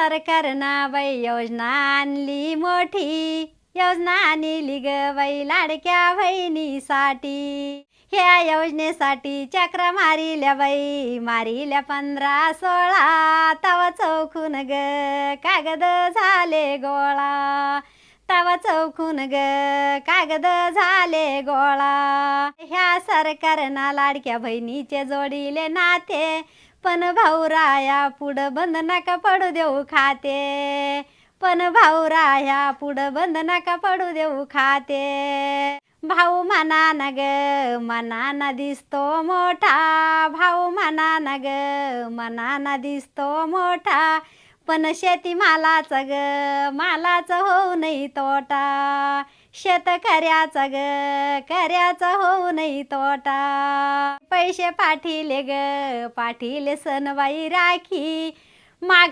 सरकारनं बाई योजना आणली मोठी, योजना आणली ग बाई लाडक्या बहिणीसाठी. ह्या योजनेसाठी चक्र मारिल्या बाई, मारिल्या 15-16, तवा चौकून ग कागद झाले गोळा, तवा चौकून ग कागद झाले गोळा. ह्या सरकारनं लाडक्या बहिणीचे जोडीले नाते, पण भाऊराया पुढं बंद नका पडू देऊ खाते, पण भाऊराया पुढं बंद नका पडू देऊ खाते. भाऊ म्हणा ग मनाना दिसतो मोठा, भाऊ म्हणा ग मनाना दिसतो मोठा, पण शेतीमालाचा ग मालाचा होऊ नाही तोटा, शेतकऱ्याचा ग कर्याचा होऊ नाही तोटा. पैसे पाठीले ग पाठीले सणबाई राखी, माघ